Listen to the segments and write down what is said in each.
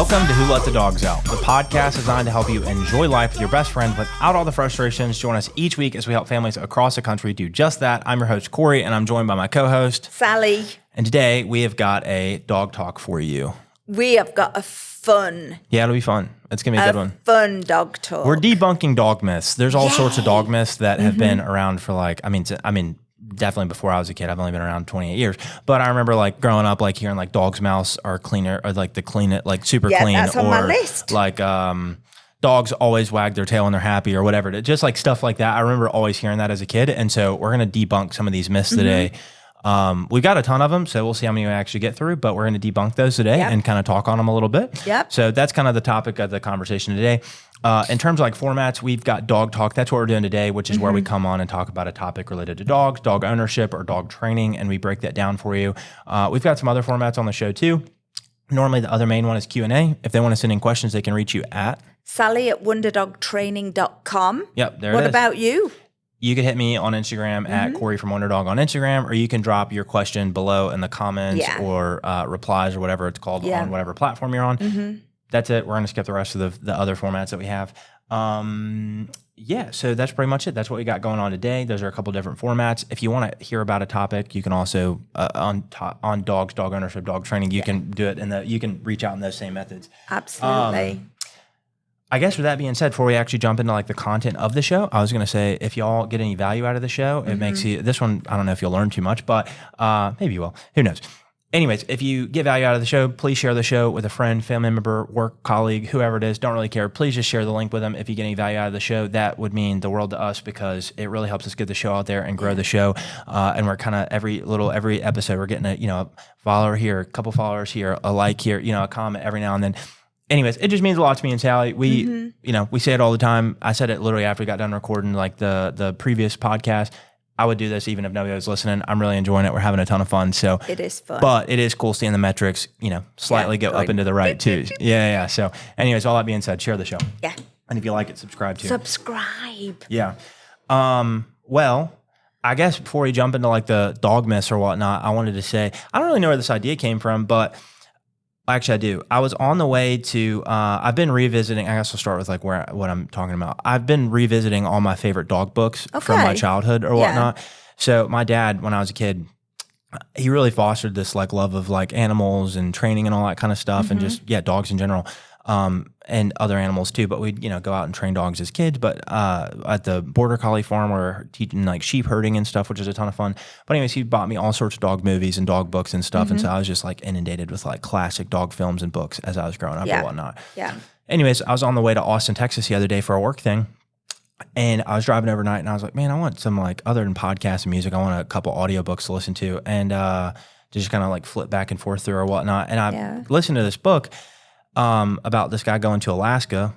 Welcome to Who Let the Dogs Out, the podcast designed to help you enjoy life with your best friend without all the frustrations. Join us each week as we help families across the country do just that. I'm your host, Corey, and I'm joined by my co-host, Sally. And today we have got a dog talk for you. We have got a fun. Yeah, it'll be fun. It's going to be a good one. Fun dog talk. We're debunking dog myths. There's all sorts of dog myths that have been around for definitely before I was a kid. I've only been around 28 years. But I remember like growing up, like hearing like dog's mouths are cleaner, or like the clean it, like super clean. That's on or my list. Like dogs always wag their tail when they're happy or whatever. Just like stuff like that. I remember always hearing that as a kid. And so we're going to debunk some of these myths today. We've got a ton of them, so we'll see how many we actually get through, but we're going to debunk those today and kind of talk on them a little bit. So that's kind of the topic of the conversation today. In terms of like formats, we've got dog talk. That's what we're doing today, which is where we come on and talk about a topic related to dogs, dog ownership, or dog training, and we break that down for you. We've got some other formats on the show too. Normally the other main one is Q&A. If they want to send in questions, they can reach you at Sally@wonderdogtraining.com. Yep, there What it is. about you? You can hit me on Instagram at Corey from Wonderdog on Instagram, or you can drop your question below in the comments or replies or whatever it's called on whatever platform you're on. That's it. We're going to skip the rest of the other formats that we have. So that's pretty much it. That's what we got going on today. Those are a couple different formats. If you want to hear about a topic, you can also on dogs, dog ownership, dog training, you can do it you can reach out in those same methods. Absolutely. I guess with that being said, before we actually jump into like the content of the show, I was going to say, if y'all get any value out of the show, it makes you, this one, I don't know if you'll learn too much, but maybe you will. Who knows? Anyways, if you get value out of the show, please share the show with a friend, family member, work colleague, whoever it is. Don't really care. Please just share the link with them. If you get any value out of the show, that would mean the world to us because it really helps us get the show out there and grow the show. And we're kind of every episode, we're getting a follower here, a couple followers here, a like here, a comment every now and then. Anyways, it just means a lot to me and Sally. We, we say it all the time. I said it literally after we got done recording like the previous podcast. I would do this even if nobody was listening. I'm really enjoying it. We're having a ton of fun. So it is fun. But it is cool seeing the metrics, slightly go up into the right too. Yeah. So anyways, all that being said, share the show. Yeah. And if you like it, subscribe too. Subscribe. Yeah. Well, I guess before we jump into like the dog myths or whatnot, I wanted to say, I don't really know where this idea came from, but actually I do. I was on the way to, I've been revisiting, I guess I'll start with like what I'm talking about. I've been revisiting all my favorite dog books from my childhood or whatnot. So my dad, when I was a kid, he really fostered this like love of like animals and training and all that kind of stuff and just, dogs in general. And other animals too, but we'd, go out and train dogs as kids, but, at the border collie farm, we're teaching like sheep herding and stuff, which is a ton of fun. But anyways, he bought me all sorts of dog movies and dog books and stuff. And so I was just like inundated with like classic dog films and books as I was growing up and whatnot. Yeah. Anyways, I was on the way to Austin, Texas the other day for a work thing. And I was driving overnight and I was like, man, I want some like, other than podcasts and music, I want a couple audiobooks to listen to and, just kind of like flip back and forth through or whatnot. And I listened to this book about this guy going to Alaska.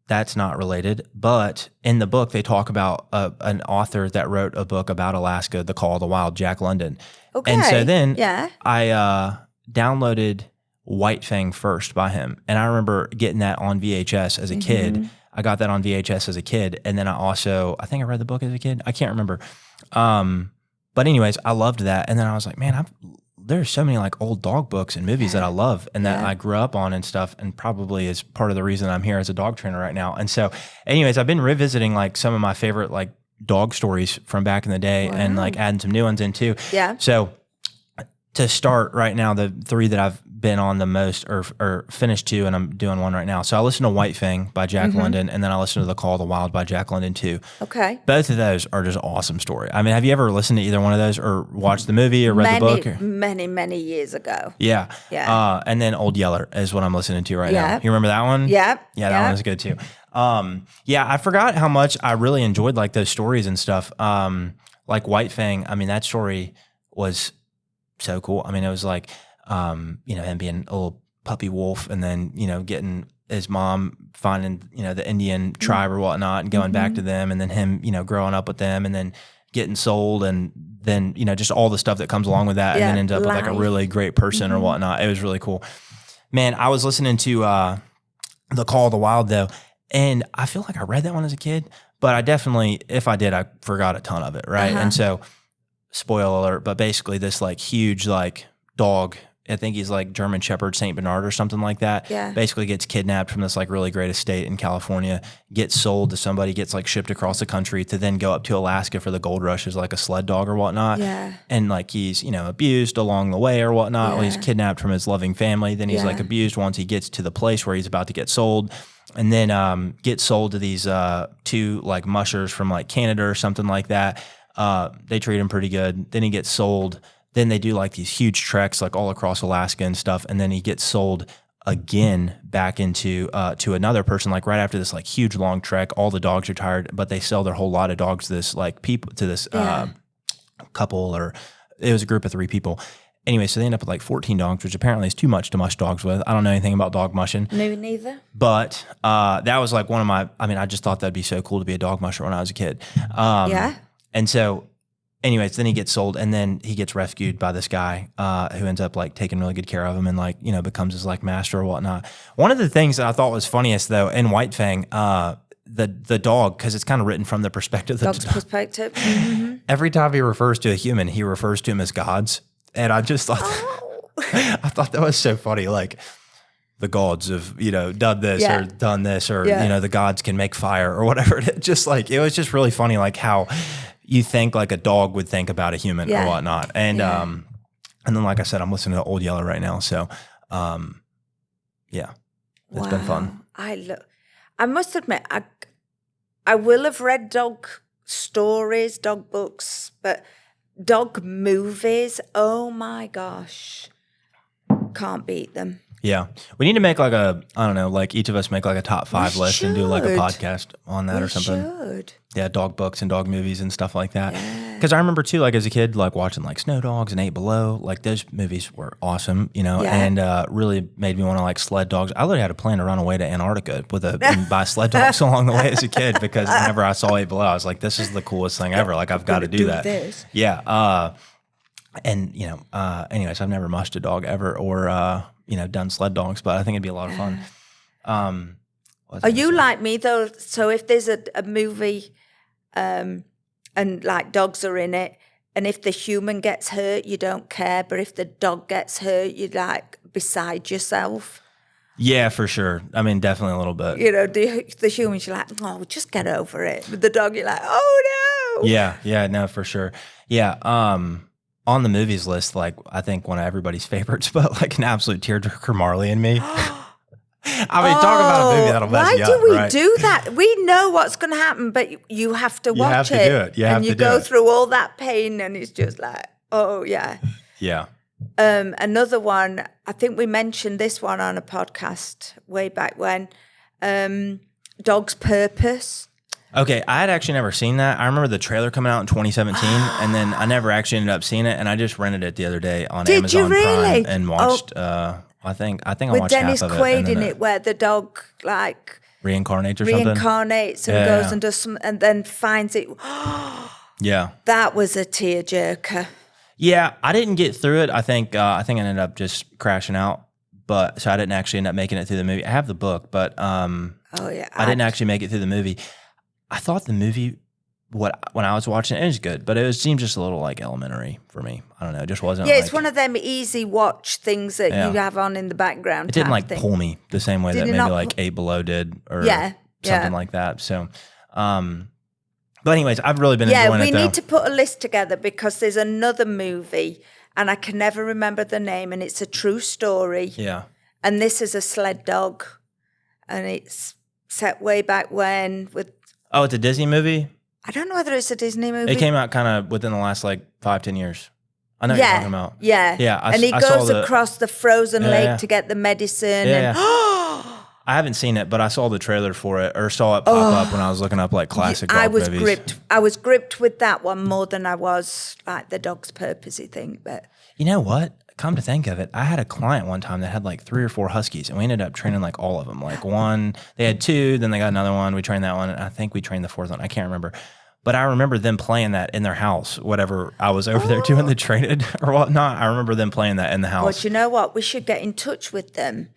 That's not related, but in the book they talk about an author that wrote a book about Alaska, The Call of the Wild, Jack London. Okay. And so then I downloaded White Fang first by him, and I remember getting that on VHS as a kid. I got that on VHS as a kid, and then I think I read the book as a kid. I can't remember. But anyways, I loved that, and then I was like, man, there's so many like old dog books and movies that I love and that I grew up on and stuff, and probably is part of the reason I'm here as a dog trainer right now. And so anyways, I've been revisiting like some of my favorite like dog stories from back in the day and like adding some new ones in too. Yeah. So to start right now, the three that I've been on the most or finished two, and I'm doing one right now. So I listened to White Fang by Jack London, and then I listened to The Call of the Wild by Jack London too. Okay. Both of those are just awesome story. I mean, have you ever listened to either one of those or watched the movie or read the book? Many years ago. Yeah. Yeah. And then Old Yeller is what I'm listening to right now. You remember that one? Yeah. Yeah, that one is good too. I forgot how much I really enjoyed like those stories and stuff. Like White Fang, I mean, that story was so cool. I mean, it was like, him being a little puppy wolf and then, getting his mom finding, the Indian tribe or whatnot and going back to them, and then him, growing up with them and then getting sold, and then, just all the stuff that comes along with that, and then ends up with like a really great person or whatnot. It was really cool. Man, I was listening to The Call of the Wild though, and I feel like I read that one as a kid, but I definitely, if I did, I forgot a ton of it, right? And so, spoiler alert, but basically this like huge like dog I think he's like German Shepherd Saint Bernard or something like that. Yeah. Basically gets kidnapped from this like really great estate in California, gets sold to somebody, gets like shipped across the country to then go up to Alaska for the gold rush as like a sled dog or whatnot. Yeah. And like he's, abused along the way or whatnot. Well, he's Yeah. kidnapped from his loving family. Then he's like abused once he gets to the place where he's about to get sold. And then gets sold to these two like mushers from like Canada or something like that. They treat him pretty good. Then he gets sold. Then they do like these huge treks like all across Alaska and stuff. And then he gets sold again back into to another person like right after this like huge long trek. All the dogs are tired, but they sell their whole lot of dogs to this like people to this couple, or it was a group of 3 people. Anyway, so they end up with like 14 dogs, which apparently is too much to mush dogs with. I don't know anything about dog mushing. Me neither. But that was like one of my, I just thought that'd be so cool to be a dog musher when I was a kid. Yeah. And so anyways, then he gets sold and then he gets rescued by this guy who ends up like taking really good care of him and like, becomes his like master or whatnot. One of the things that I thought was funniest though in White Fang, the dog, because it's kind of written from the perspective of the Dog's perspective. Mm-hmm. Every time he refers to a human, he refers to him as gods. And I just thought, I thought that was so funny. Like the gods have, done this or done this, or, the gods can make fire or whatever. It just like, it was just really funny. Like how you think like a dog would think about a human or whatnot. And, and then, like I said, I'm listening to Old Yeller right now. So, it's been fun. I must admit, I will have read dog stories, dog books, but dog movies, oh my gosh, can't beat them. Yeah. We need to make like like each of us make like a top 5 list and do like a podcast on that or something. Should. Yeah, dog books and dog movies and stuff like that. Because I remember too, like as a kid, like watching like Snow Dogs and 8 Below, like those movies were awesome, and really made me want to like sled dogs. I literally had a plan to run away to Antarctica and buy sled dogs along the way as a kid, because whenever I saw 8 Below, I was like, this is the coolest thing ever. Like I've got to do that. This. Yeah. Anyways, I've never mushed a dog ever or, done sled dogs, but I think it'd be a lot of fun. Are you like me though? So if there's a movie and like dogs are in it, and if the human gets hurt, you don't care, but if the dog gets hurt, you're like beside yourself. Yeah, for sure. Definitely a little bit. The humans, you're like, oh, just get over it. With the dog, you're like, oh no. Yeah, no, for sure. Yeah. On the movies list, like I think one of everybody's favorites, but like an absolute tearjerker, Marley and Me. Talk about a movie that'll mess you up. Why do we right? do that? We know what's going to happen, but you have to watch it. You have to do it. You have to do it. And you go through all that pain, and it's just like, oh, yeah. Yeah. Another one, I think we mentioned this one on a podcast way back when, Dog's Purpose. Okay, I had actually never seen that. I remember the trailer coming out in 2017, and then I never actually ended up seeing it, and I just rented it the other day on Amazon Prime and watched, I think I with watched Dennis half of it. Quaid in it, where the dog like reincarnates or something? Reincarnates and goes and does some, and then finds it. Yeah. That was a tearjerker. Yeah, I didn't get through it. I think I ended up just crashing out, but so I didn't actually end up making it through the movie. I have the book, but I didn't actually make it through the movie. I thought the movie, when I was watching it, it was good, but it seemed just a little like elementary for me. I don't know, it just wasn't. Yeah, it's one of them easy watch things that you have on in the background. It didn't like pull me the same way that maybe like 8 Below did or something like that. So, but anyways, I've really been enjoying it. Yeah, we need to put a list together because there's another movie and I can never remember the name, and it's a true story. Yeah. And this is a sled dog, and it's set way back when with. Oh, it's a Disney movie? I don't know whether it's a Disney movie. It came out kind of within the last like 5-10 years. I know what you're talking about. Yeah. Yeah. And he goes across the frozen lake to get the medicine. Yeah. I haven't seen it, but I saw the trailer for it, or saw it pop up when I was looking up like classic dog movies. I was gripped with that one more than I was like the Dog's Purposey thing. But you know what? Come to think of it, I had a client one time that had like 3 or 4 huskies, and we ended up training like all of them. Like one, they had 2, then they got another one. We trained that one, and I think we trained the 4th one. I can't remember. But I remember them playing that in their house, whatever I was over there doing the training or whatnot. I remember them playing that in the house. But you know what? We should get in touch with them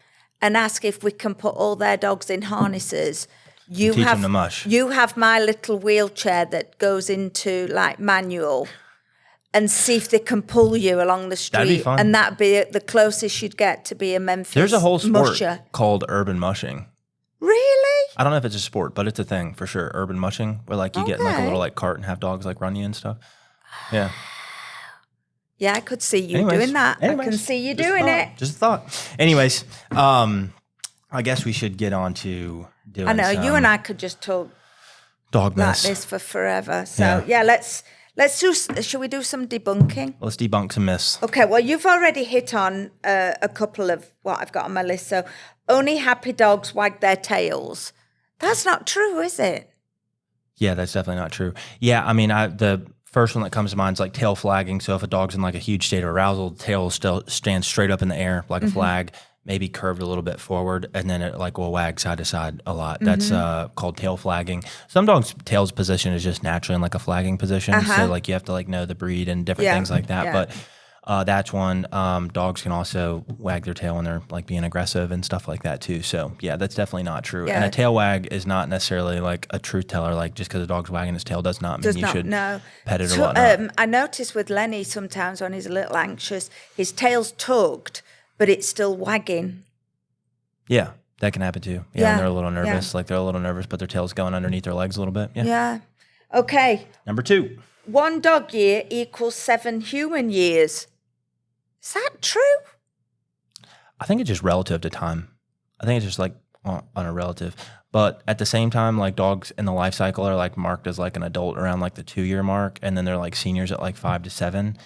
and ask if we can put all their dogs in harnesses. Teach them to mush. You have my little wheelchair that goes into like manual. and see if they can pull you along the street. That'd be fun. And that'd be the closest you'd get to be a Memphis There's a whole sport musher. called urban mushing. Really? I don't know if it's a sport, but it's a thing for sure. Urban mushing, where like you get in like a little like cart and have dogs like run you and stuff. Yeah. Yeah, I could see you doing that. I can see you doing it. Just a thought. Anyways, I guess we should get on to doing I know, you and I could just talk dog like myths. this for forever. So, yeah let's do, should we do some debunking? Let's debunk some myths. Okay, well, you've already hit on a couple of what I've got on my list. So, only happy dogs wag their tails. That's not true, is it? Yeah, that's definitely not true. Yeah, I mean, the first one that comes to mind is like tail flagging. So if a dog's in like a huge state of arousal, the tail will still stand straight up in the air like a flag, maybe curved a little bit forward, and then it like will wag side to side a lot. That's called tail flagging. Some dogs' tail's position is just naturally in like a flagging position. So like you have to like know the breed and different things like that. Yeah. But that's one. Dogs can also wag their tail when they're like being aggressive and stuff like that too. So yeah, that's definitely not true. Yeah. And a tail wag is not necessarily like a truth teller. Like just because a dog's wagging his tail does not mean you should pet it or whatnot. I notice with Lenny sometimes when he's a little anxious, his tail's tugged, but it's still wagging. Yeah, that can happen too. Yeah, and they're a little nervous. Like they're a little nervous, but their tail's going underneath their legs a little bit. Yeah. Okay. Number 2. 1 dog year equals 7 human years. Is that true? I think it's just relative to time. I think it's just like on a relative. But at the same time, like dogs in the life cycle are like marked as like an adult around like the 2-year mark. And then they're like seniors at like 5 to 7.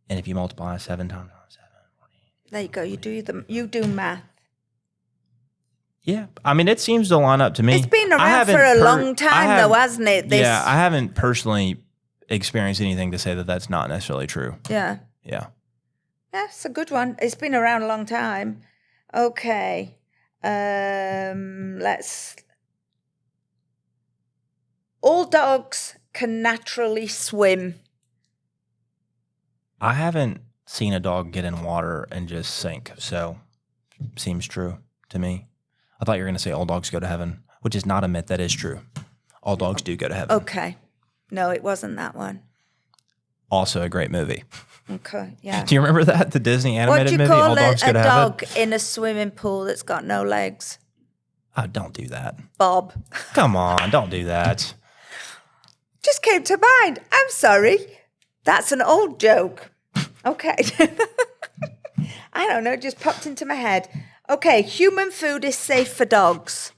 And if you multiply 7 times 7, 14. There you go. You do math. Yeah. I mean, it seems to line up to me. It's been around for a long time though, hasn't it? Yeah. I haven't personally experienced anything to say that that's not necessarily true. Yeah. Yeah. Yeah, it's a good one. It's been around a long time. Okay. All dogs can naturally swim. I haven't seen a dog get in water and just sink, so seems true to me. I thought you were going to say all dogs go to heaven, which is not a myth. That is true. All dogs do go to heaven. Okay. No, it wasn't that one. Also a great movie. Okay, yeah. Do you remember that? The Disney animated movie, All Dogs Go to Heaven? What do you call a dog in a swimming pool that's got no legs? Oh, don't do that. Bob. Come on, don't do that. Just came to mind. I'm sorry. That's an old joke. Okay. I don't know, it just popped into my head. Okay, human food is safe for dogs.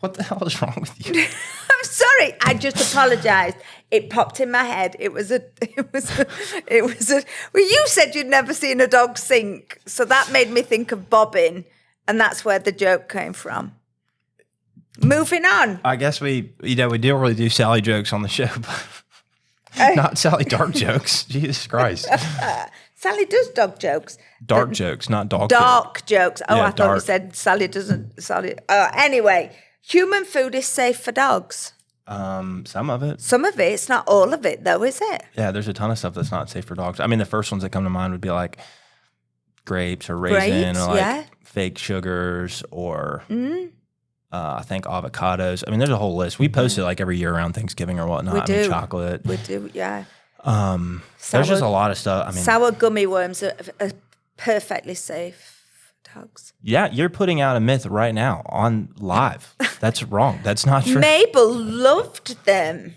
What the hell is wrong with you? I'm sorry. I just apologized. It popped in my head. Well, you said you'd never seen a dog sink. So that made me think of bobbing. And that's where the joke came from. Moving on. I guess we don't really do Sally jokes on the show, but not Sally dark jokes. Jesus Christ. Sally does dog jokes. Dark jokes, not dog Dark jokes. Oh, Yeah, I thought you dark. said Sally doesn't. Sally. Anyway, human food is safe for dogs. Some of it. Some of it. It's not all of it, though, is it? Yeah, there's a ton of stuff that's not safe for dogs. I mean, the first ones that come to mind would be like grapes or raisin or like fake sugars or I think avocados. I mean, there's a whole list. We post it like every year around Thanksgiving or whatnot. We do. I mean, chocolate. We do, yeah. There's just a lot of stuff. I mean, sour gummy worms are perfectly safe for dogs. yeah, you're putting out a myth right now on live. That's wrong. That's not true. Mabel loved them.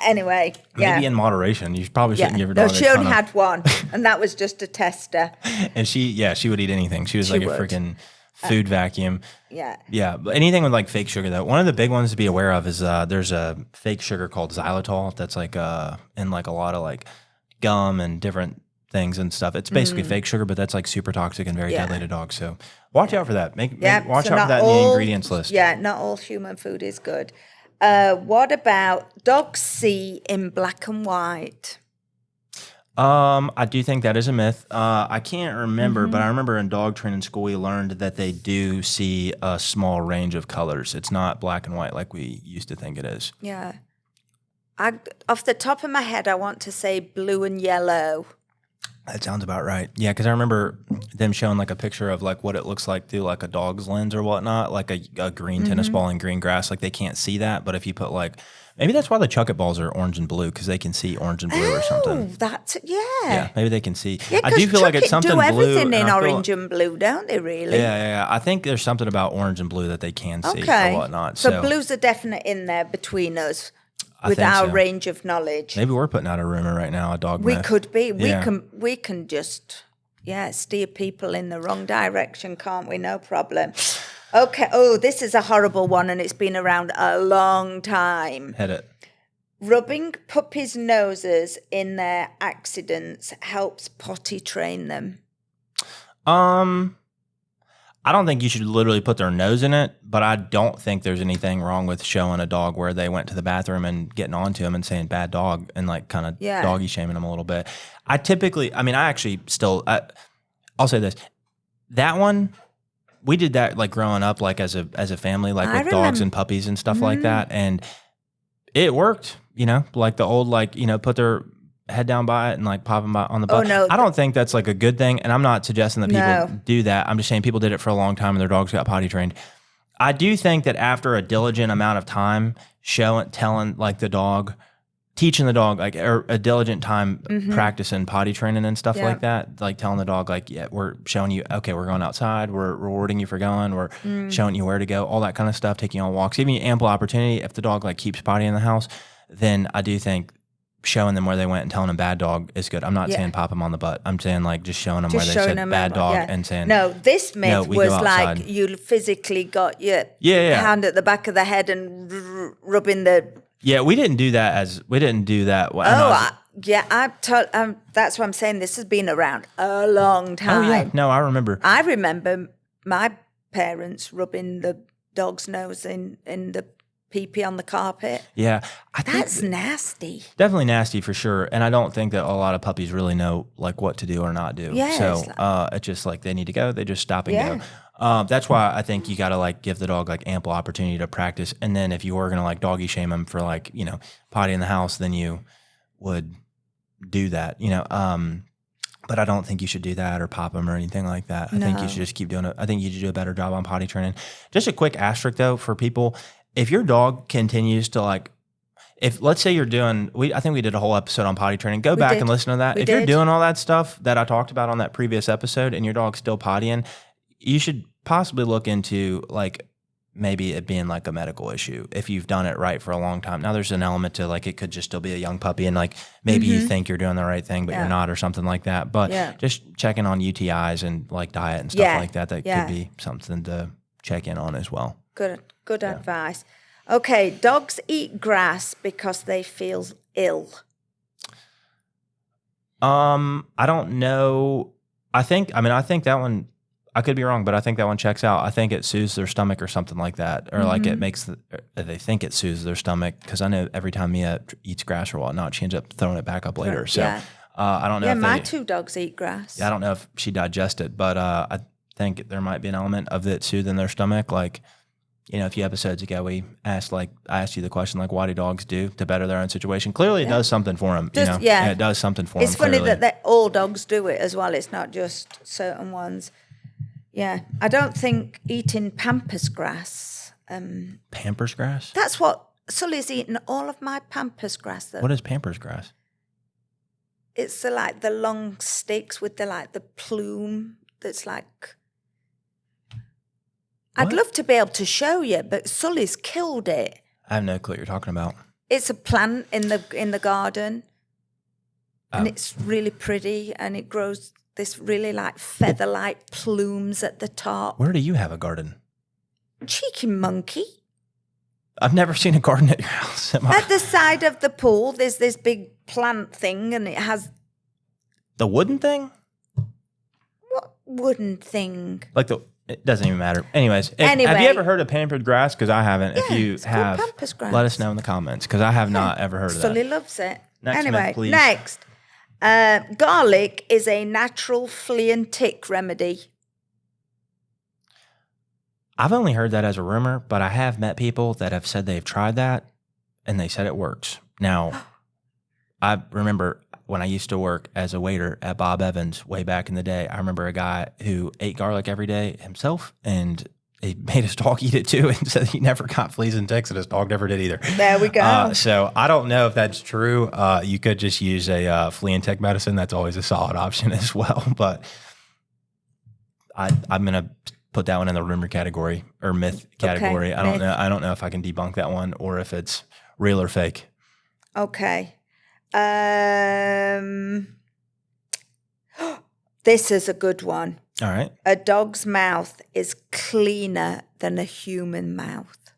Anyway, yeah. Maybe in moderation. You probably shouldn't give her dog she only had one, and that was just a tester. And she would eat anything. She was like a freaking food vacuum. Yeah. Yeah, but anything with like fake sugar though. One of the big ones to be aware of is there's a fake sugar called xylitol that's like in like a lot of like gum and different things and stuff. It's basically fake sugar, but that's like super toxic and very deadly to dogs. So watch out for that. Watch out for that in the ingredients list. Yeah, not all human food is good. What about dogs see in black and white? I do think that is a myth. I can't remember, but I remember in dog training school we learned that they do see a small range of colors. It's not black and white like we used to think it is. Yeah. Off the top of my head, I want to say blue and yellow. That sounds about right. Yeah, because I remember them showing like a picture of like what it looks like through like a dog's lens or whatnot, like a green tennis ball and green grass. Like they can't see that, but if you put like, maybe that's why the chuck it balls are orange and blue, because they can see orange and blue or something. That's Yeah, maybe they can see. Yeah, I do feel like it's something do everything blue, in orange and blue, don't they? Really? Yeah. I think there's something about orange and blue that they can see or whatnot. So blues are definite in there between us. I With think our so. range of knowledge, Maybe we're putting out a rumor right now, a dog we myth. could be. Yeah. We can just steer people in the wrong direction, can't we? No problem. Okay. Oh, this is a horrible one, and it's been around a long time. Hit it. Rubbing puppies' noses in their accidents helps potty train them. I don't think you should literally put their nose in it, but I don't think there's anything wrong with showing a dog where they went to the bathroom and getting onto him and saying bad dog and like kind of doggy shaming them a little bit. I'll say this. That one, we did that like growing up, like as a family, like with dogs and puppies and stuff like that. And it worked, like the old, like, put their head down by it and like pop them by on the butt. No, I don't think that's like a good thing. And I'm not suggesting that people do that. I'm just saying people did it for a long time and their dogs got potty trained. I do think that after a diligent amount of time telling like the dog, teaching the dog, like a diligent time practicing potty training and stuff like that, like telling the dog like, yeah, we're showing you, okay, we're going outside, we're rewarding you for going, we're showing you where to go, all that kind of stuff, taking you on walks, giving you ample opportunity. If the dog like keeps potty in the house, then I do think showing them where they went and telling them bad dog is good. I'm not saying pop them on the butt. I'm saying like just showing them where they said bad dog and saying no. This myth was like you physically got your hand at the back of the head and rubbing the. Yeah, we didn't do that that's what I'm saying. This has been around a long time. Oh yeah, no, I remember. I remember my parents rubbing the dog's nose in the pee-pee on the carpet. Yeah. That's nasty. Definitely nasty for sure. And I don't think that a lot of puppies really know like what to do or not do. Yeah, so it's just like they need to go. They just stop and go. That's why I think you got to like give the dog like ample opportunity to practice. And then if you were going to like doggy shame them for like, potty in the house, then you would do that, but I don't think you should do that or pop them or anything like that. I think you should just keep doing it. I think you should do a better job on potty training. Just a quick asterisk though for people. If your dog continues to like, if let's say you're doing, I think we did a whole episode on potty training. Go back and listen to that. If you're doing all that stuff that I talked about on that previous episode and your dog's still pottying, you should possibly look into like maybe it being like a medical issue if you've done it right for a long time. Now there's an element to like it could just still be a young puppy and like maybe you think you're doing the right thing but you're not or something like that. But just checking on UTIs and like diet and stuff like that could be something to check in on as well. Good advice. Okay, dogs eat grass because they feel ill. I don't know. I think that one, I could be wrong, but I think that one checks out. I think it soothes their stomach or something like that. Or like it makes, they think it soothes their stomach. Because I know every time Mia eats grass or whatnot, she ends up throwing it back up later. So I don't know. Yeah, my two dogs eat grass. I don't know if she digests it, but I think there might be an element of it soothing their stomach. Like, a few episodes ago, I asked you the question, like, what do dogs do to better their own situation? Clearly, it does something for them. It does something for them. It's funny that all dogs do it as well. It's not just certain ones. Yeah, I don't think eating pampas grass. Pampers grass? That's what Sully's eaten all of my pampas grass. Though. What is pampers grass? It's the long sticks with the plume that's like. What? I'd love to be able to show you, but Sully's killed it. I have no clue what you're talking about. It's a plant in the garden, and it's really pretty, and it grows this really like feather-like plumes at the top. Where do you have a garden? Cheeky monkey. I've never seen a garden at your house. At the side of the pool, there's this big plant thing, and it has... The wooden thing? What wooden thing? It doesn't even matter. Anyways, have you ever heard of pampered grass? Because I haven't. If you have, let us know in the comments, because I have not ever heard of that. Sully loves it. Next myth, please. Next. Garlic is a natural flea and tick remedy. I've only heard that as a rumor, but I have met people that have said they've tried that, and they said it works. Now, I remember when I used to work as a waiter at Bob Evans way back in the day, I remember a guy who ate garlic every day himself, and he made his dog eat it too, and said he never got fleas and ticks, and his dog never did either. There we go. So I don't know if that's true. You could just use a flea and tick medicine. That's always a solid option as well. But I'm going to put that one in the rumor category or myth category. Okay, I don't know if I can debunk that one or if it's real or fake. Okay. This is a good one. All right. A dog's mouth is cleaner than a human mouth.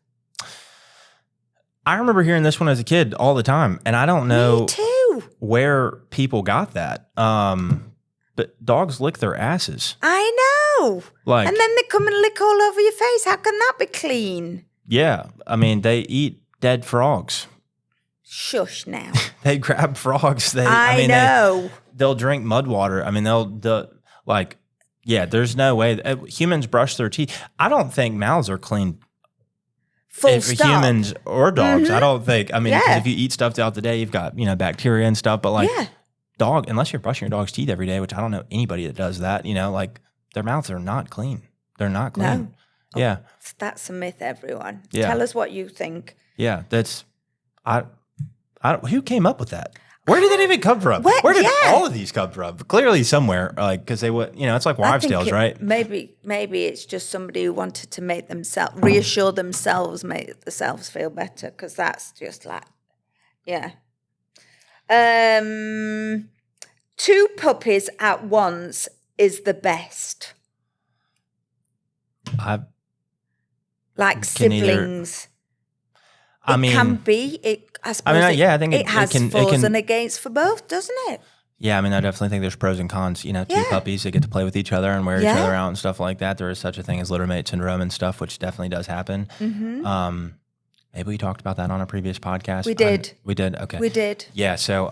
I remember hearing this one as a kid all the time, and I don't know Me too. where people got that. But dogs lick their asses. I know. Like, and then they come and lick all over your face. How can that be clean? yeah. I mean, they eat dead frogs. Shush now. They grab frogs. I know. They'll drink mud water. I mean, there's no way. Humans brush their teeth. I don't think mouths are clean. Full for stop. humans or dogs. I don't think. I mean, because Yeah. if you eat stuff throughout the day, you've got, bacteria and stuff. But like dog, unless you're brushing your dog's teeth every day, which I don't know anybody that does that, like their mouths are not clean. They're not clean. No. Yeah. That's a myth, everyone. Yeah. Tell us what you think. Yeah. That's, who came up with that? Where did that even come from? Where did all of these come from? Clearly somewhere, because they would, it's like wives' tales, right? Maybe it's just somebody who wanted to make themselves, reassure themselves, make themselves feel better, because that's just like, yeah. 2 puppies at once is the best. Like siblings. It can be. I suppose I think it has fors and against for both, doesn't it? Yeah, I mean, I definitely think there's pros and cons. 2 puppies that get to play with each other and wear each other out and stuff like that. There is such a thing as littermate syndrome and stuff, which definitely does happen. Mm-hmm. Maybe we talked about that on a previous podcast. We did. We did? Okay. We did. Yeah, so,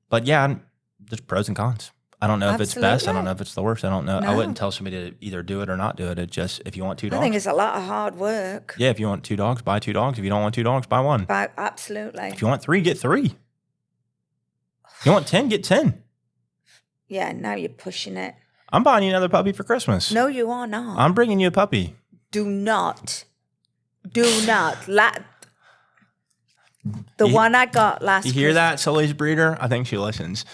but yeah, there's pros and cons. I don't know if it's best. I don't know if it's the worst. I don't know. No. I wouldn't tell somebody to either do it or not do it. It just, if you want 2 dogs. I think it's a lot of hard work. Yeah, if you want 2 dogs, buy 2 dogs. If you don't want 2 dogs, buy 1. Absolutely. If you want 3, get 3. If you want 10, get 10. Yeah, now you're pushing it. I'm buying you another puppy for Christmas. No, you are not. I'm bringing you a puppy. Do not. The one I got last You hear that, Sully's breeder? I think she listens.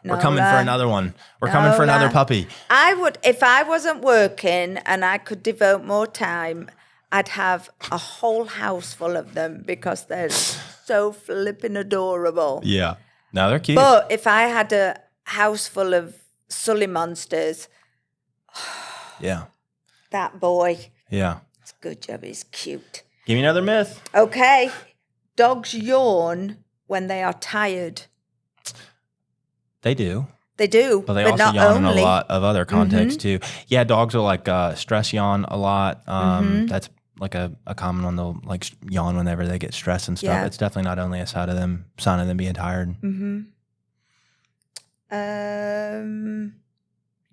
We're coming for another one. We're coming for another puppy. I would, if I wasn't working and I could devote more time, I'd have a whole house full of them because they're so flipping adorable. Yeah. No, they're cute. But if I had a house full of Sully monsters, yeah, that boy. Yeah. It's a good job. He's cute. Give me another myth. Okay. Dogs yawn when they are tired. They do. They do. But they also yawn in a lot of other contexts too. Yeah, dogs will like stress yawn a lot. That's like a common one. They'll like yawn whenever they get stressed and stuff. Yeah. It's definitely not only a sign of them being tired.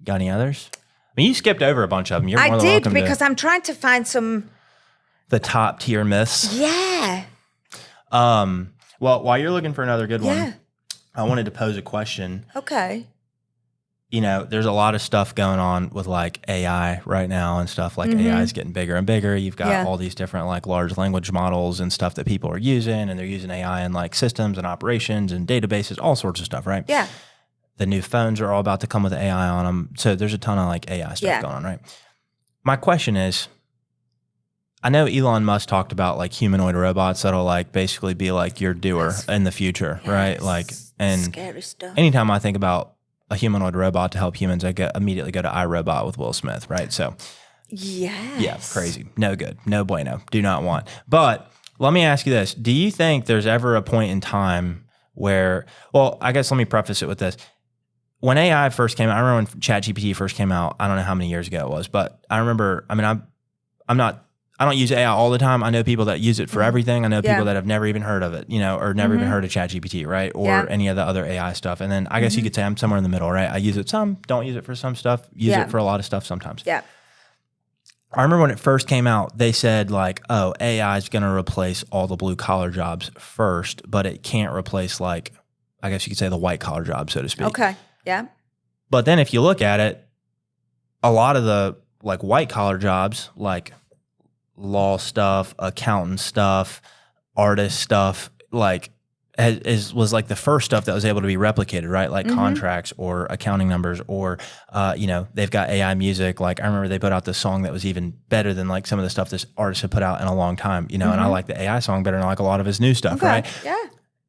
Got any others? I mean, you skipped over a bunch of them. You're more than welcome to. Because I'm trying to find some. The top tier myths. Yeah. Well, while you're looking for another good one, I wanted to pose a question. Okay. There's a lot of stuff going on with like AI right now and stuff. Like AI is getting bigger and bigger. You've got all these different like large language models and stuff that people are using, and they're using AI in like systems and operations and databases, all sorts of stuff, right? Yeah. The new phones are all about to come with AI on them. So there's a ton of like AI stuff going on, right? My question is, I know Elon Musk talked about like humanoid robots that'll like basically be like your doer in the future, right? Like, and scary stuff. Anytime I think about a humanoid robot to help humans, I immediately go to iRobot with Will Smith, right? So, yeah, crazy, no good, no bueno, do not want. But let me ask you this: do you think there's ever a point in time where? Well, I guess let me preface it with this. When AI first came out, I remember when ChatGPT first came out. I don't know how many years ago it was, but I remember. I mean, I don't use AI all the time. I know people that use it for everything. I know people that have never even heard of it, or never even heard of ChatGPT, right? Or any of the other AI stuff. And then I guess you could say I'm somewhere in the middle, right? I use it some, don't use it for some stuff, use it for a lot of stuff sometimes. Yeah. I remember when it first came out, they said like, oh, AI is going to replace all the blue collar jobs first, but it can't replace like I guess you could say the white collar job, so to speak. Okay. Yeah. But then if you look at it, a lot of the like white collar jobs, like law stuff, accountant stuff, artist stuff, like was like the first stuff that was able to be replicated, right? Like contracts or accounting numbers, or they've got AI music. Like I remember they put out this song that was even better than like some of the stuff this artist had put out in a long time, and I like the AI song better than I like a lot of his new stuff, right? Yeah.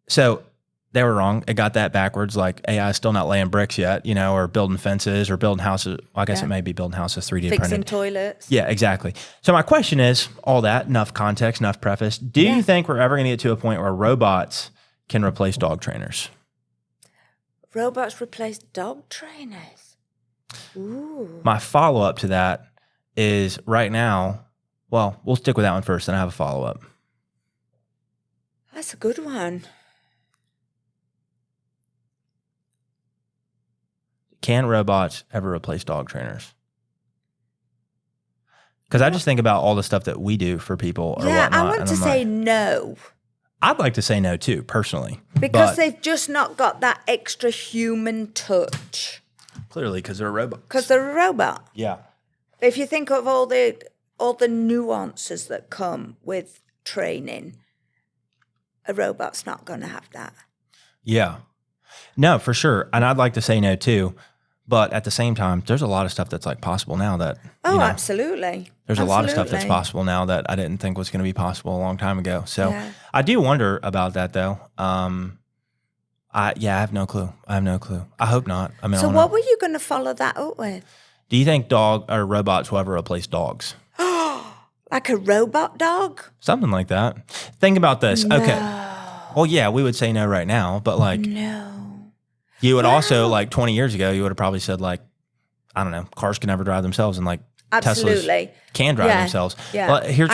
So they were wrong. It got that backwards. Like AI is still not laying bricks yet, or building fences or building houses. Well, I guess it may be building houses 3D Fixing printed. toilets. Yeah, exactly. So my question is, all that, enough context, enough preface. Do you think we're ever going to get to a point where robots can replace dog trainers? Robots replace dog trainers? Ooh. My follow-up to that is right now, well, we'll stick with that one first, then I have a follow-up. That's a good one. Can robots ever replace dog trainers? Because I just think about all the stuff that we do for people or whatnot. I want to say no. I'd like to say no too, personally. Because they've just not got that extra human touch. Clearly, because they're a robot. Because they're a robot. Yeah. If you think of all the nuances that come with training, a robot's not going to have that. Yeah. No, for sure. And I'd like to say no too. But at the same time, there's a lot of stuff that's like possible now that. Absolutely. There's a lot of stuff that's possible now that I didn't think was going to be possible a long time ago. So I do wonder about that though. I have no clue. I hope not. I mean, so what were you going to follow that up with? Do you think robots will ever replace dogs? Like a robot dog? Something like that. Think about this. No. Okay. Well, yeah, we would say no right now, but like. No. You would also, like 20 years ago, you would have probably said like, I don't know, cars can never drive themselves and like Teslas can drive themselves. Yeah. But here's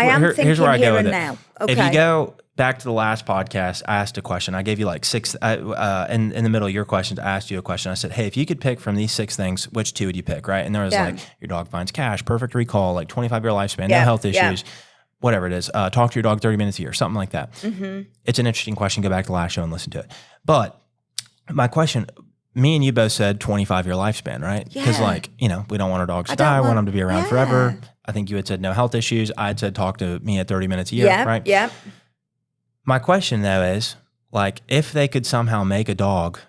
where I go with it. Now. Okay. If you go back to the last podcast, I asked a question. I gave you like six, in the middle of your questions, I asked you a question. I said, hey, if you could pick from these 6 things, which 2 would you pick, right? And there was like, your dog finds cash, perfect recall, like 25-year lifespan, no health issues, whatever it is. Talk to your dog 30 minutes a year, something like that. It's an interesting question. Go back to the last show and listen to it. But my question, me and you both said 25-year lifespan, right? Because like, we don't want our dogs to die. We want them to be around forever. I think you had said no health issues. I had said talk to me at 30 minutes a year, right? Yeah. My question though is like, if they could somehow make a dog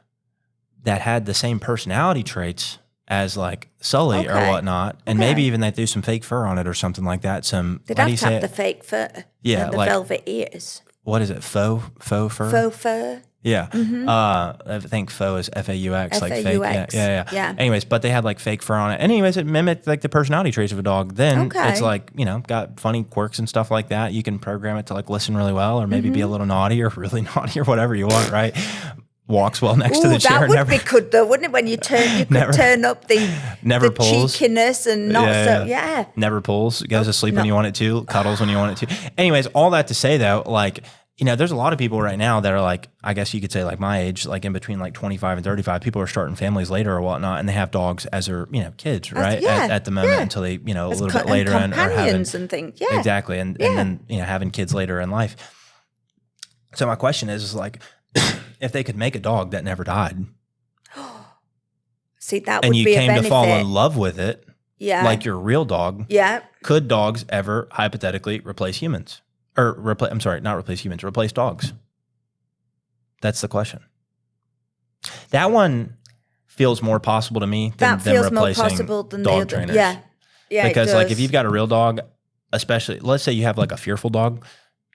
that had the same personality traits as like Sully or whatnot, and maybe even they threw some fake fur on it or something like that. They'd have to have the fake fur. Yeah. And the like, velvet ears. What is it? Faux fur? Faux fur. Yeah. I think faux is F-A-U-X, like fake. Yeah. Anyways, but they had like fake fur on it. And anyways, it mimicked like the personality traits of a dog. Then it's like, got funny quirks and stuff like that. You can program it to like listen really well or maybe be a little naughty or really naughty or whatever you want, right? Walks well next to the chair. That would be good though, wouldn't it? When you could turn up the pulls. cheekiness and not Never pulls. Goes to sleep when you want it to. Cuddles when you want it to. Anyways, all that to say though, like, there's a lot of people right now that are like, I guess you could say like my age, like in between like 25 and 35, people are starting families later or whatnot, and they have dogs as their, kids, right? At the moment until they, a little bit later and companions and things. Yeah. Exactly. And then, having kids later in life. So my question is like, if they could make a dog that never died. See, that would and be you a came benefit. to fall in love with it. Yeah. Like your real dog. Yeah. Could dogs ever hypothetically replace humans? Or not replace humans, replace dogs. That's the question. That one feels more possible to me than replacing more possible than dog trainers. Yeah. Yeah. Because like if you've got a real dog, especially let's say you have like a fearful dog,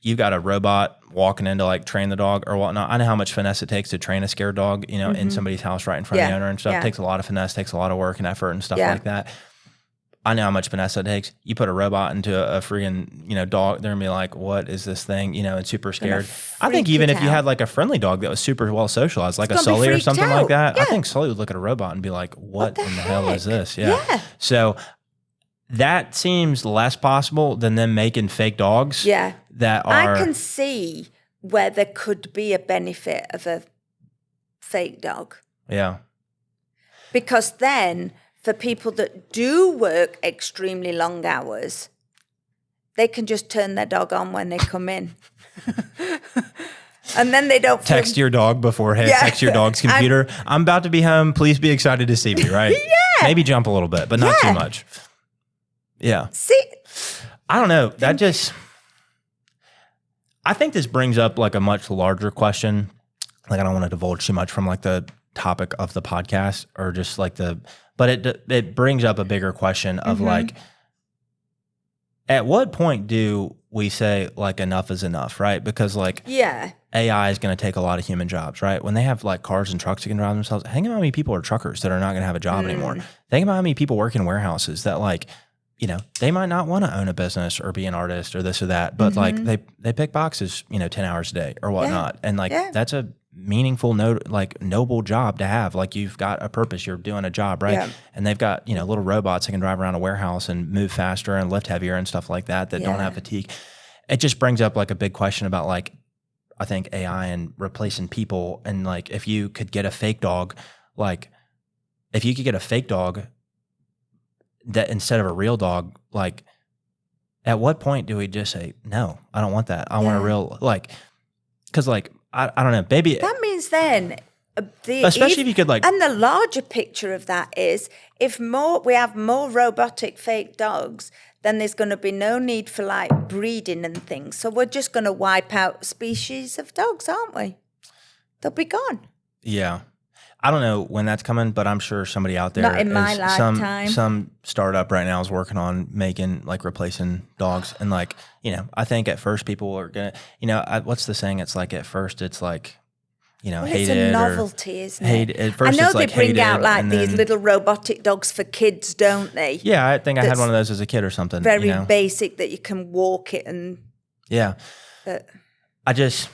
you've got a robot walking in to like train the dog or whatnot. I know how much finesse it takes to train a scared dog, in somebody's house right in front of the owner and stuff. It takes a lot of finesse, takes a lot of work and effort and stuff like that. I know how much finesse it takes. You put a robot into a freaking, dog, they're gonna be like, what is this thing? And super scared. I think even if you had like a friendly dog that was super well socialized, like a Sully or something like that, I think Sully would look at a robot and be like, what in the hell is this? Yeah. So that seems less possible than them making fake dogs. Yeah. That are. I can see where there could be a benefit of a fake dog. Yeah. Because then, for people that do work extremely long hours, they can just turn their dog on when they come in. And then they don't text your dog beforehand, text your dog's computer. I'm about to be home. Please be excited to see me, right? Maybe jump a little bit, but not too much. Yeah. See? I don't know. I think this brings up like a much larger question. Like, I don't want to divulge too much from like the topic of the podcast or just like but it brings up a bigger question of like, at what point do we say like enough is enough, right? Because like AI is going to take a lot of human jobs, right? When they have like cars and trucks that can drive themselves, think about how many people are truckers that are not going to have a job anymore. Think about how many people work in warehouses that like, you know, they might not want to own a business or be an artist or this or that, but like they pick boxes, you know, 10 hours a day or whatnot. And like, that's a meaningful, noble job to have. Like, you've got a purpose, you're doing a job, right? And they've got, you know, little robots that can drive around a warehouse and move faster and lift heavier and stuff like that don't have fatigue. It just brings up like a big question about like, I think AI and replacing people. And like, if you could get a fake dog, like if you could get a fake dog that instead of a real dog, like at what point do we just say, no, I don't want that. I want a real, like, cause like, I don't know, baby. That means then, especially if you could like, and the larger picture of that is if we have more robotic fake dogs, then there's going to be no need for like breeding and things. So we're just going to wipe out species of dogs, aren't we? They'll be gone. Yeah. I don't know when that's coming, but I'm sure somebody out there, not in my lifetime. Some startup right now is working on making like replacing dogs. And like, you know, I think at first people are gonna, you know, what's the saying? It's like at first it's like, you know, hated. It's a novelty, isn't it? At first I know it's like they bring hated, out like these little robotic dogs for kids, don't they? Yeah, I think I had one of those as a kid or something. Very you know? basic that you can walk it and. Yeah. I just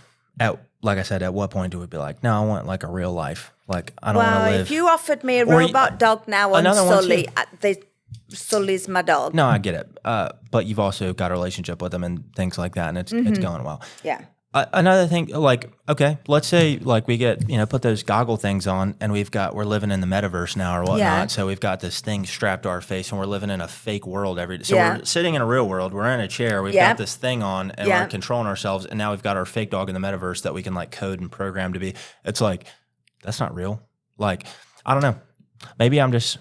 like I said, at what point do we be like, no, I want like a real life. Like, I don't want to live. Well, if you offered me a robot dog now on Sully, Sully's my dog. No, I get it. But you've also got a relationship with them and things like that, and it's going well. Yeah. Another thing, like, okay, let's say like we get, you know, put those goggle things on and we're living in the metaverse now or whatnot. Yeah. So we've got this thing strapped to our face and we're living in a fake world every day. So we're sitting in a real world. We're in a chair. We've got this thing on and we're controlling ourselves. And now we've got our fake dog in the metaverse that we can like code and program to be. It's like, that's not real. Like, I don't know. Maybe I'm just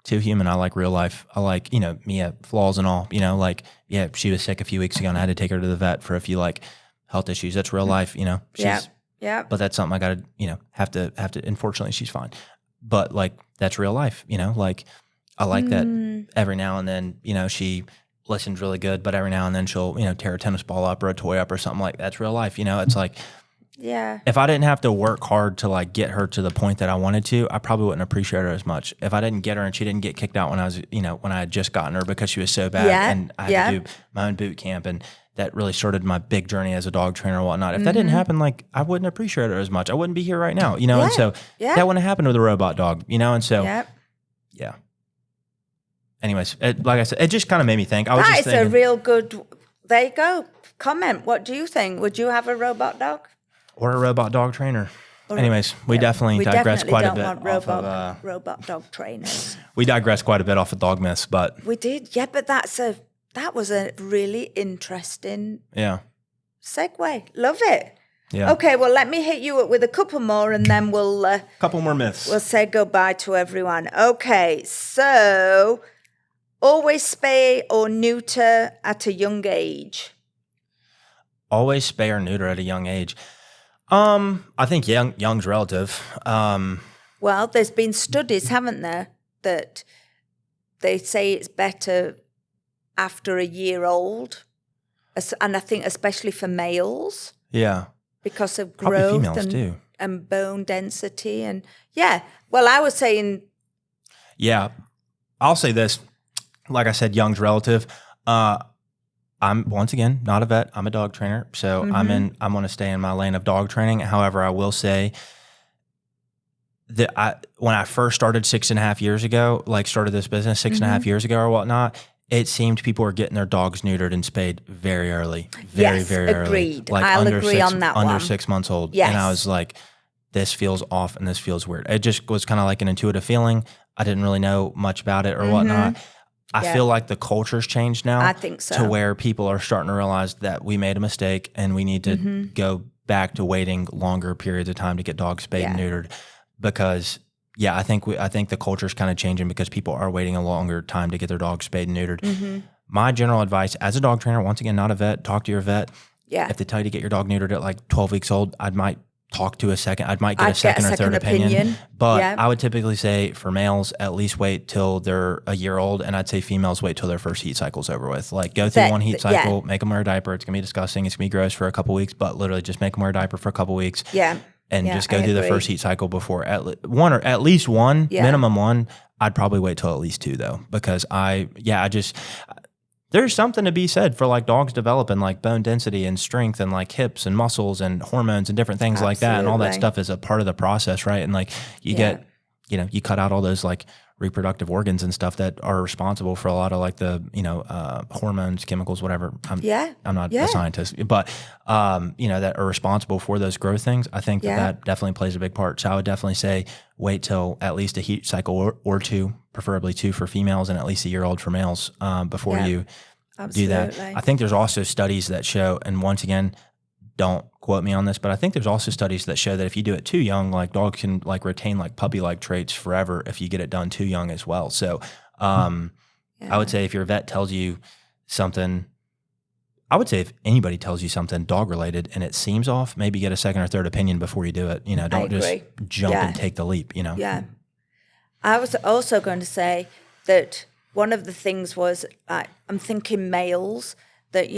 too human. I like real life. I like, you know, Mia, flaws and all, you know, like, yeah, she was sick a few weeks ago and I had to take her to the vet for a few like health issues. That's real life, you know. Yeah. But that's something I gotta, you know, have to. Unfortunately, she's fine. But like, that's real life, you know. Like, I like that every now and then, you know, she listens really good, but every now and then she'll, you know, tear a tennis ball up or a toy up or something like that's real life, you know. It's like, if I didn't have to work hard to like get her to the point that I wanted to, I probably wouldn't appreciate her as much. If I didn't get her and she didn't get kicked out when I was, you know, when I had just gotten her because she was so bad and I had to do my own boot camp and that really started my big journey as a dog trainer and whatnot. If that didn't happen, like I wouldn't appreciate her as much. I wouldn't be here right now, you know? And so that wouldn't happen with a robot dog, you know? And so, yeah. Anyways, like I said, it just kind of made me think. I was just thinking, a real good, there you go. Comment. What do you think? Would you have a robot dog? Or a robot dog trainer. Anyways, we definitely digress quite a bit off of robot dog trainers. We digress quite a bit off of dog myths, but we did, but that was a really interesting segue. Love it. Yeah. Okay, well, let me hit you up with a couple more, and then we'll couple more myths. We'll say goodbye to everyone. Okay, so always spay or neuter at a young age. Always spay or neuter at a young age. I think young's relative. Well, there's been studies, haven't there, that they say it's better after a year old, and I think especially for males. Yeah. Because of probably growth females too. And bone density and well, I was saying. Yeah, I'll say this. Like I said, young's relative. I'm once again not a vet. I'm a dog trainer, so I'm going to stay in my lane of dog training. However, I will say that when I first started 6.5 years ago, like started this business 6.5 years ago or whatnot, it seemed people were getting their dogs neutered and spayed very early, very early. Agreed. Like I'll agree on that under one. 6 months old. Yes. And I was like, this feels off and this feels weird. It just was kind of like an intuitive feeling. I didn't really know much about it or whatnot. I feel like the culture's changed now. I think so. To where people are starting to realize that we made a mistake and we need to go back to waiting longer periods of time to get dogs spayed and neutered because, I think the culture's kind of changing because people are waiting a longer time to get their dogs spayed and neutered. Mm-hmm. My general advice as a dog trainer, once again, not a vet, talk to your vet. Yeah. If they tell you to get your dog neutered at like 12 weeks old, I might talk to a second. I might get a second or third opinion. But I would typically say for males, at least wait till they're a year old. And I'd say females wait till their first heat cycle's over with. Like go through one heat cycle, make them wear a diaper. It's going to be disgusting. It's going to be gross for a couple weeks, but literally just make them wear a diaper for a couple weeks. Yeah. And just go through the first heat cycle before at least one, minimum one. I'd probably wait till at least two though, because there's something to be said for like dogs developing like bone density and strength and like hips and muscles and hormones and different things like that. And all that stuff is a part of the process, right? And like you get, you cut out all those like reproductive organs and stuff that are responsible for a lot of like the, hormones, chemicals, whatever. I'm not a scientist, but, that are responsible for those growth things. I think that definitely plays a big part. So I would definitely say wait till at least a heat cycle or two, preferably two for females and at least a year old for males before you do that. I think there's also studies that show, and once again, don't quote me on this, but I think there's also studies that show that if you do it too young, like dogs can like retain like puppy-like traits forever if you get it done too young as well. So I would say if your vet tells you something, I would say if anybody tells you something dog related and it seems off, maybe get a second or third opinion before you do it. Don't just jump and take the leap, Yeah. I was also going to say that one of the things was I'm thinking males that,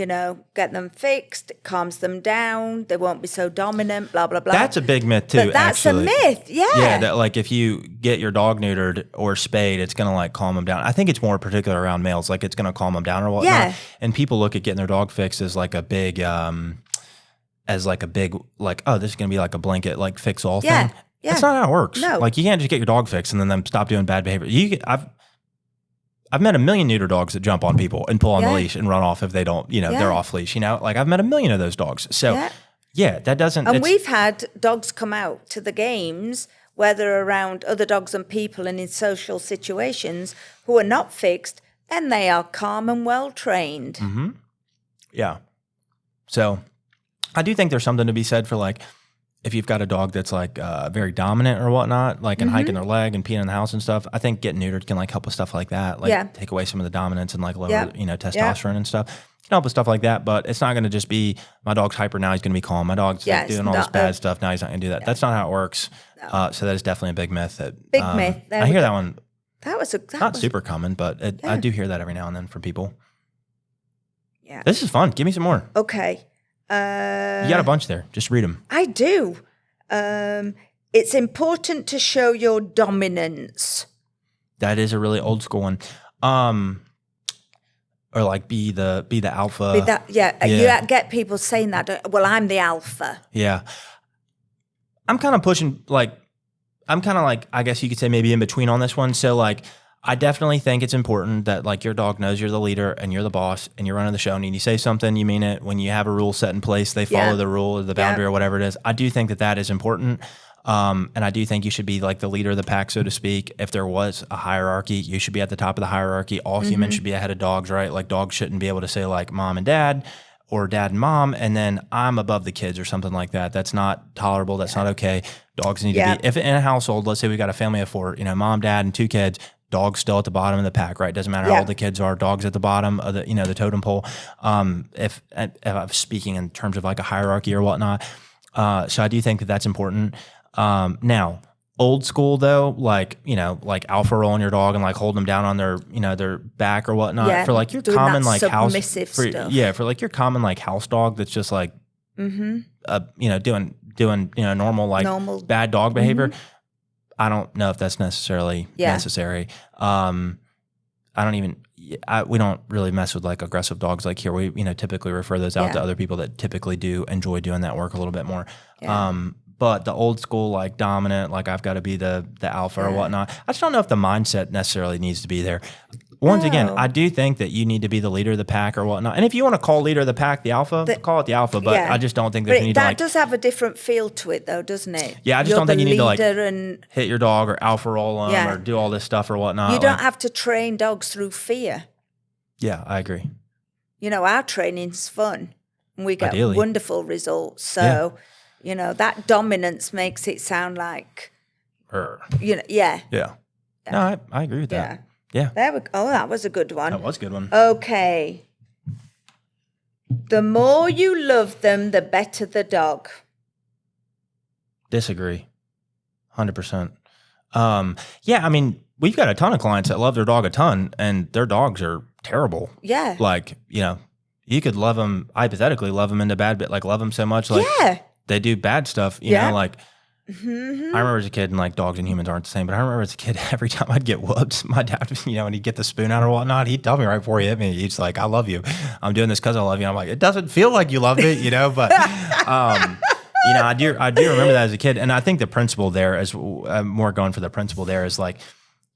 get them fixed, it calms them down, they won't be so dominant, blah, blah, blah. That's a big myth too, but that's actually a myth, Yeah, that like if you get your dog neutered or spayed, it's going to like calm them down. I think it's more particular around males, like it's going to calm them down or whatnot. Yeah. And people look at getting their dog fixed as like a big, oh, this is going to be like a blanket, like fix all thing. Yeah. That's not how it works. No. Like you can't just get your dog fixed and then them stop doing bad behavior. I've met a million neuter dogs that jump on people and pull on the leash and run off if they don't, they're off leash, like I've met a million of those dogs. So that doesn't. And we've had dogs come out to the games where they're around other dogs and people and in social situations who are not fixed and they are calm and well trained. Mm-hmm. Yeah. So I do think there's something to be said for like, if you've got a dog that's like very dominant or whatnot, like and hiking their leg and peeing in the house and stuff, I think getting neutered can like help with stuff like that. Like take away some of the dominance and like lower, testosterone and stuff. It can help with stuff like that, but it's not going to just be my dog's hyper, now he's going to be calm. My dog's like, doing all this bad stuff, now he's not going to do that. That's not how it works. No. So that is definitely a big myth. Big myth. I hear that one. That was super common, but I do hear that every now and then from people. Yeah. This is fun. Give me some more. Okay. You got a bunch there. Just read them. I do. It's important to show your dominance. That is a really old school one. Or like be the alpha. You get people saying that. Well, I'm the alpha. Yeah. I'm kind of pushing I guess you could say maybe in between on this one. So like I definitely think it's important that like your dog knows you're the leader and you're the boss and you're running the show, and you say something, you mean it. When you have a rule set in place, they follow the rule or the boundary or whatever it is. I do think that is important. And I do think you should be like the leader of the pack, so to speak. If there was a hierarchy, you should be at the top of the hierarchy. All humans should be ahead of dogs, right? Like dogs shouldn't be able to say like mom and dad or dad and mom, and then I'm above the kids or something like that. That's not tolerable. That's not okay. Dogs need to be, if in a household, let's say we got a family of 4, mom, dad, and 2 kids, dog's still at the bottom of the pack, right? Doesn't matter how old the kids are. Dog's at the bottom of the, the totem pole. If I'm speaking in terms of like a hierarchy or whatnot. So I do think that that's important. Now, old school though, like, like alpha rolling your dog and like holding them down on their, their back or whatnot for like your common like house, for like your common like house dog that's just like, doing normal like bad dog behavior. I don't know if that's necessarily necessary. We don't really mess with like aggressive dogs like here. We, typically refer those out to other people that typically do enjoy doing that work a little bit more. Yeah. But the old school, like dominant, like I've got to be the alpha or whatnot. I just don't know if the mindset necessarily needs to be there. Once again, I do think that you need to be the leader of the pack or whatnot. And if you want to call leader of the pack the alpha, call it the alpha. But I just don't think there's need to like... That does have a different feel to it though, doesn't it? Yeah, I just don't think you need to like hit your dog or alpha roll them or do all this stuff or whatnot. You don't have to train dogs through fear. Yeah, I agree. Our training's fun and we get wonderful results. So... You know, that dominance makes it sound like, Her. you know, yeah. Yeah. No, I agree with that. Yeah. There we go. Oh, that was a good one. That was a good one. Okay. The more you love them, the better the dog. Disagree. 100%. Yeah, I mean, we've got a ton of clients that love their dog a ton, and their dogs are terrible. Yeah. Like, you know, you could love them, hypothetically, love them into bad, but like love them so much, like they do bad stuff, you know, like I remember as a kid, and like dogs and humans aren't the same, but I remember as a kid, every time I'd get whooped, my dad, you know, when he'd get the spoon out or whatnot, he'd tell me right before he hit me, he's like, I love you. I'm doing this because I love you. I'm like, it doesn't feel like you love me, you know, but, you know, I do remember that as a kid. And I think the principle there is more going for the principle there is like,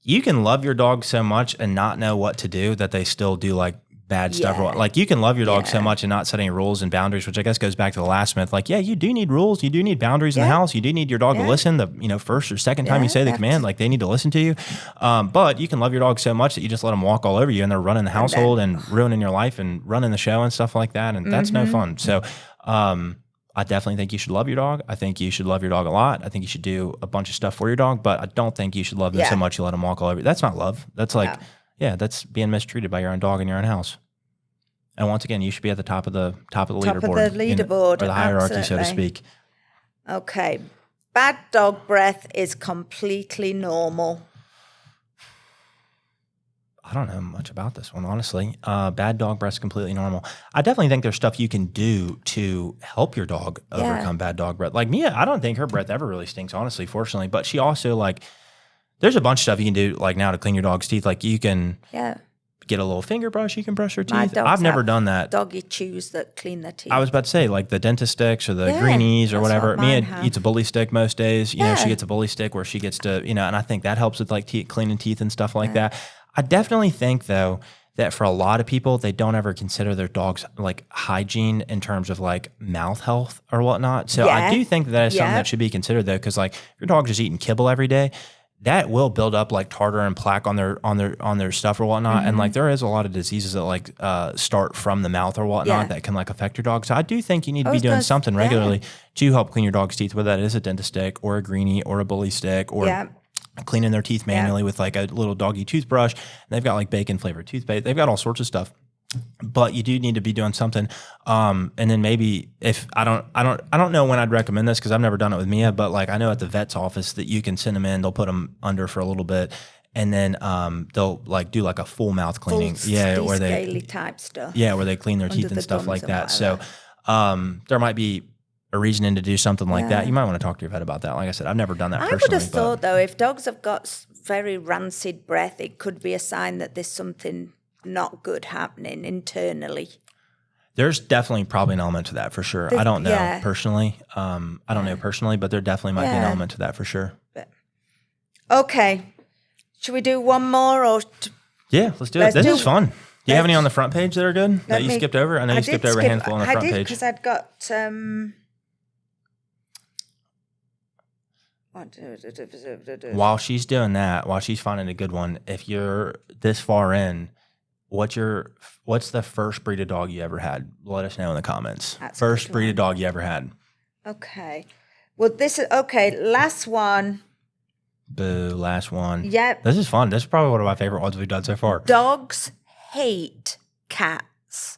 you can love your dog so much and not know what to do that they still do like bad stuff. Like you can love your dog so much and not set any rules and boundaries, which I guess goes back to the last myth. Like, yeah, you do need rules. You do need boundaries in the house. You do need your dog to listen the, you know, first or second time you say the command, like they need to listen to you. But you can love your dog so much that you just let them walk all over you and they're running the household and ruining your life and running the show and stuff like that. And that's no fun. So, I definitely think you should love your dog. I think you should love your dog a lot. I think you should do a bunch of stuff for your dog, but I don't think you should love them so much you let them walk all over you. That's not love. That's like, that's being mistreated by your own dog in your own house. And once again, you should be at the top of the leaderboard, or the hierarchy, so to speak. Okay. Bad dog breath is completely normal. I don't know much about this one, honestly. Bad dog breath is completely normal. I definitely think there's stuff you can do to help your dog overcome bad dog breath. Like Mia, I don't think her breath ever really stinks, honestly, fortunately. But she also, like, there's a bunch of stuff you can do, like now to clean your dog's teeth. Like you can get a little finger brush, you can brush her teeth. I've never done that. Doggy chews that clean their teeth. I was about to say, like the dentist sticks or the greenies or whatever. Mia eats a bully stick most days. You know, she gets a bully stick where she gets to, you know, and I think that helps with like cleaning teeth and stuff like that. I definitely think, though, that for a lot of people, they don't ever consider their dog's like hygiene in terms of like mouth health or whatnot. So I do think that is something that should be considered, though, because like if your dog's just eating kibble every day, that will build up like tartar and plaque on their stuff or whatnot. And like there is a lot of diseases that like start from the mouth or whatnot that can like affect your dog. So I do think you need to be doing something regularly to help clean your dog's teeth, whether that is a dentist stick or a greenie or a bully stick or cleaning their teeth manually with like a little doggy toothbrush. And they've got like bacon flavored toothpaste. They've got all sorts of stuff, but you do need to be doing something. And then maybe if I don't know when I'd recommend this, cause I've never done it with Mia, but like I know at the vet's office that you can send them in, they'll put them under for a little bit. And then they'll like do like a full mouth cleaning. Where they scaly type stuff. Yeah. Where they clean their teeth and stuff like that. So there might be a reasoning to do something like that. You might want to talk to your vet about that. Like I said, I've never done that personally. I would have thought, though, if dogs have got very rancid breath, it could be a sign that there's something not good happening internally. There's definitely probably an element to that for sure. I don't know personally. I don't know personally, but there definitely might be an element to that for sure. Okay. Should we do one more? Yeah, let's do it. This is fun. Do you have any on the front page that are good that you skipped over? I know you skipped over a handful on the front page. I did because I'd got... While she's doing that, while she's finding a good one, if you're this far in, what's the first breed of dog you ever had? Let us know in the comments. First breed of dog you ever had. Okay. Well, this is okay. Last one. Boo, last one. Yep. This is fun. This is probably one of my favorite ones we've done so far. Dogs hate cats.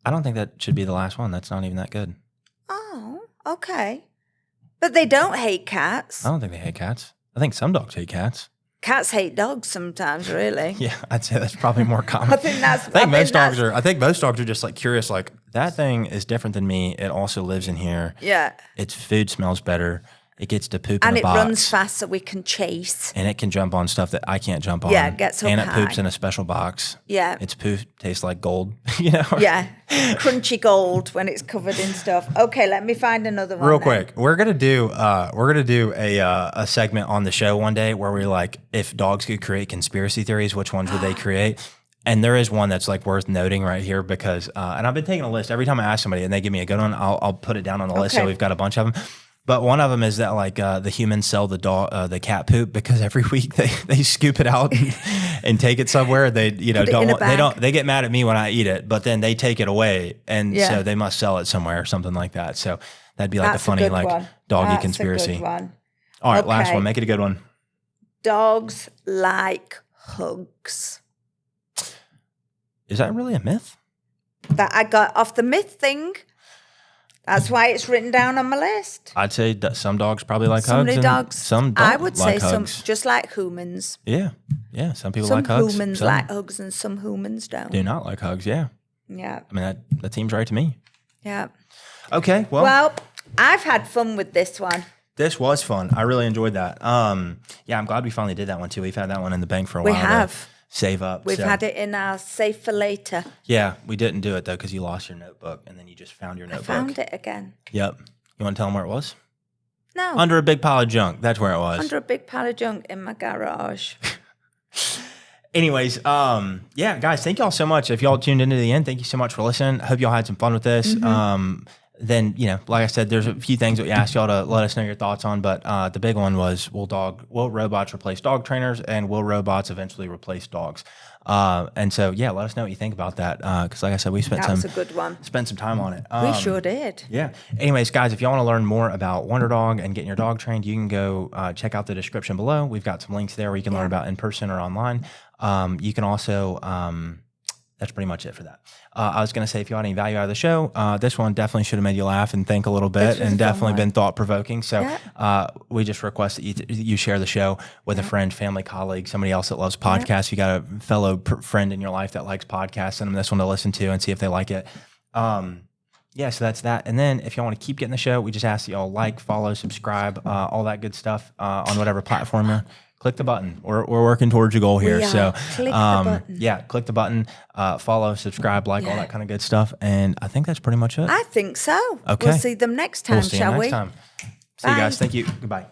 I don't think that should be the last one. That's not even that good. Oh, okay. But they don't hate cats. I don't think they hate cats. I think some dogs hate cats. Cats hate dogs sometimes, really. Yeah, I'd say that's probably more common. I think most dogs are just like curious, like that thing is different than me. It also lives in here. Yeah. Its food smells better. It gets to poop in a box. And it runs fast so we can chase. And it can jump on stuff that I can't jump on. Yeah, it gets up And high. It poops in a special box. Yeah. Its poop tastes like gold, you know? Yeah, crunchy gold when it's covered in stuff. Okay, let me find another one. Real quick, we're gonna do a segment on the show one day where we're like, if dogs could create conspiracy theories, which ones would they create? And there is one that's like worth noting right here because, and I've been taking a list every time I ask somebody and they give me a good one, I'll put it down on the list. So we've got a bunch of them. But one of them is that like the humans sell the cat poop because every week they scoop it out and take it somewhere, they they get mad at me when I eat it, but then they take it away, and so they must sell it somewhere or something like that. So that'd be like a funny doggy conspiracy. A good one. All right, last one. Make it a good one. Dogs like hugs. Is that really a myth? That I got off the myth thing. That's why it's written down on my list. I'd say that some dogs probably like some hugs. Dogs, some don't I would like say hugs. some, just like humans. Yeah. Some people like hugs. Some humans like hugs and some humans don't. Do not like hugs. Yeah. Yeah. I mean that seems right to me. Yeah. Okay. Well, I've had fun with this one. This was fun. I really enjoyed that. Yeah, I'm glad we finally did that one too. We've had that one in the bank for a while. We have. Save up. We've had it in our save for later. Yeah, we didn't do it though because you lost your notebook and then you just found your notebook. I found it again. Yep. You want to tell them where it was? No. Under a big pile of junk. That's where it was. Under a big pile of junk in my garage. Anyways, yeah, guys, thank y'all so much. If y'all tuned into the end, thank you so much for listening. I hope y'all had some fun with this. Then, like I said, there's a few things that we asked y'all to let us know your thoughts on, but the big one was, will robots replace dog trainers, and will robots eventually replace dogs? And so, yeah, let us know what you think about that. Because like I said, we spent that was a good one. Spent some time on it. We sure did. Yeah. Anyways, guys, if y'all want to learn more about Wonder Dog and getting your dog trained, you can go check out the description below. We've got some links there where you can learn about in person or online. You can also, that's pretty much it for that. I was going to say, if you want any value out of the show, this one definitely should have made you laugh and think a little bit, and definitely been thought-provoking. So we just request that you share the show with a friend, family, colleague, somebody else that loves podcasts. You got a fellow friend in your life that likes podcasts, send them this one to listen to and see if they like it. Yeah, so that's that. And then if y'all want to keep getting the show, we just ask that y'all like, follow, subscribe, all that good stuff on whatever platform you're. Click the button. We're working towards your goal here. So, click the button. Yeah, click the button, follow, subscribe, like all that kind of good stuff. And I think that's pretty much it. I think so. Okay. We'll see them next time, shall we? See you guys. Thank you. Goodbye.